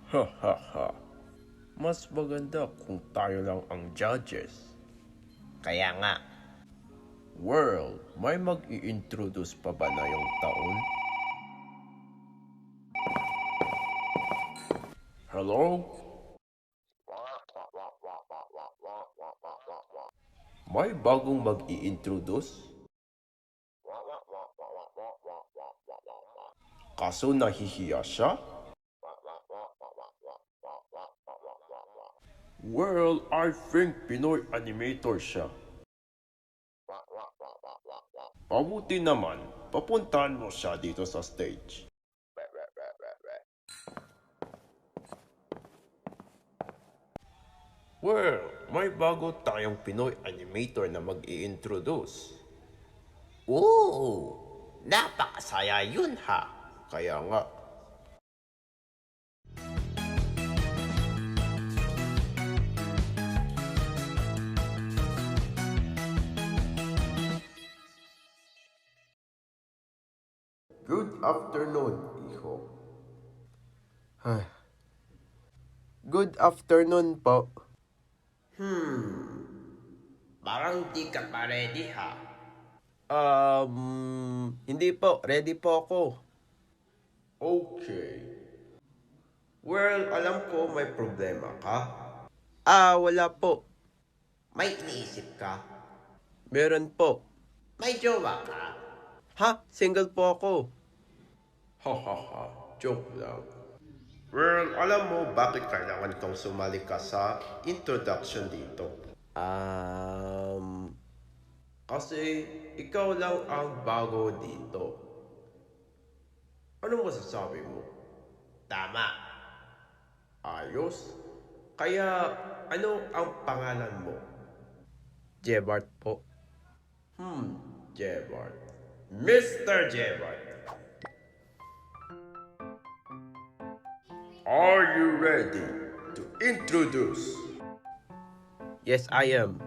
Ha ha ha. Mas maganda kung tayo lang ang judges. Kaya nga, World, may mag-i-introduce pa ba na yung taon? Hello? May bagong mag-i-introduce? Kaso nahihiya siya? Well, I think Pinoy animator siya. Mabuti naman, papuntahan mo siya dito sa stage. Well, may bago tayong Pinoy animator na mag-i-introduce. oo, napakasaya yun ha. Kaya nga, good afternoon, iho. Good afternoon po. Parang di ka pa ready ha. Hindi po. Ready po ako. Okay. Well, alam ko may problema ka. Wala po. May iniisip ka? Meron po. May jowa ka? Ha? Single po ako. Ha ha ha. Joke lang. Well, alam mo bakit kailangan kong sumali ka sa introduction dito? Kasi ikaw lang ang bago dito. Ano masasabi mo? Tama. Ayos? Kaya ano ang pangalan mo? Jebart po. Jebart. Mr. Jebart. Are you ready to introduce? Yes, I am.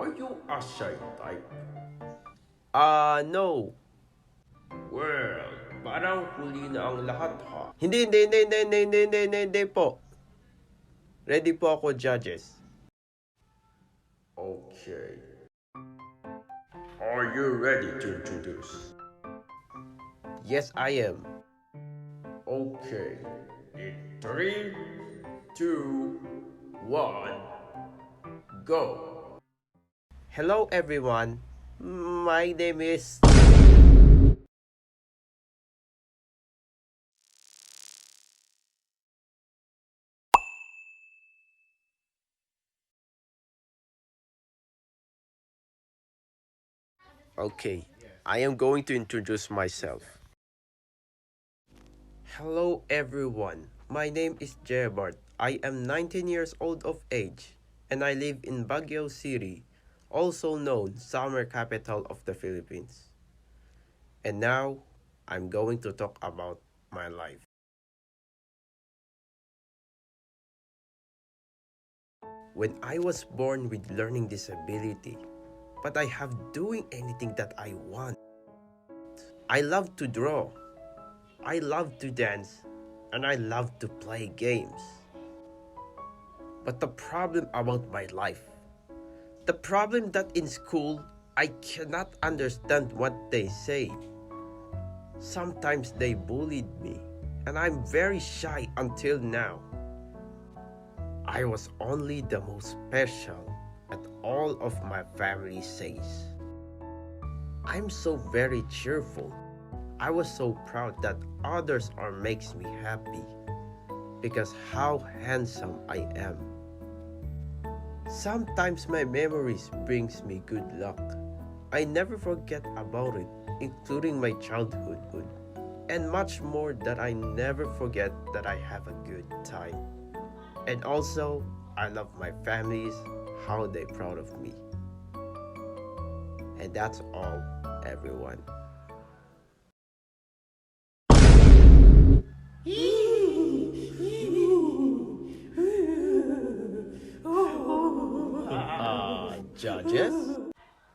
Are you a shy type? No. Well, parang huli na ang lahat ha. Hindi po. Ready po ako, judges. Okay. Are you ready to introduce? Yes, I am. Okay. In 3, 2, 1, go. Hello, everyone. My name is... Okay, I am going to introduce myself. Hello everyone, my name is Jebart. I am 19 years old of age and I live in Baguio City, also known summer capital of the Philippines. And now, I'm going to talk about my life. When I was born with learning disability, but I have doing anything that I want. I love to draw. I love to dance. And I love to play games. But the problem about my life, the problem that in school, I cannot understand what they say. Sometimes they bullied me, and I'm very shy until now. I was only the most special that all of my family says. I'm so very cheerful. I was so proud that others are makes me happy because how handsome I am. Sometimes my memories brings me good luck. I never forget about it, including my childhood and much more that I never forget that I have a good time. And also, I love my families, how they proud of me. And that's all, everyone. Judges?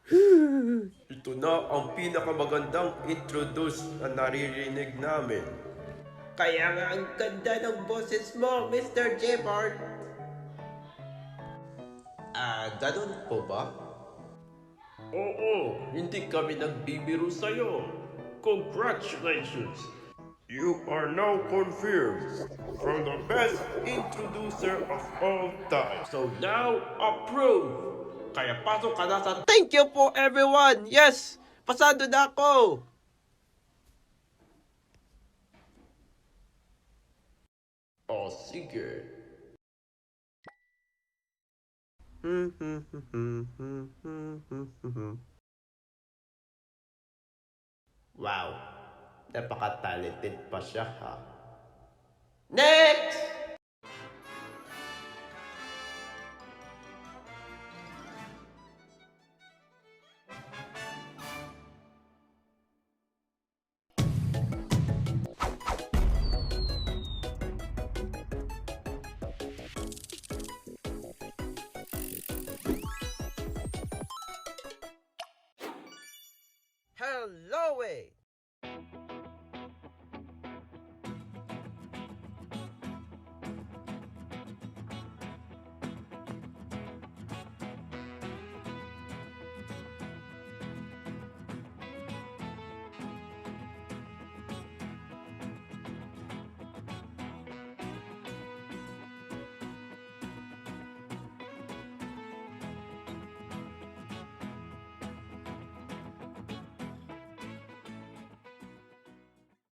Ito na ang pinakamagandang introduce na naririnig namin. Kaya nga ang ganda ng boses mo, Mr. Jefford. Ganun po ba? Oo, hindi kami nagbibiro sa'yo. Congratulations! You are now confirmed from the best introducer of all time. So now, approve! Kaya pasok ka na sa... Thank you po, everyone! Yes! Pasado na ako! Oh, sige. Wow, napaka-talented pa siya ha. Next! Hello, eh!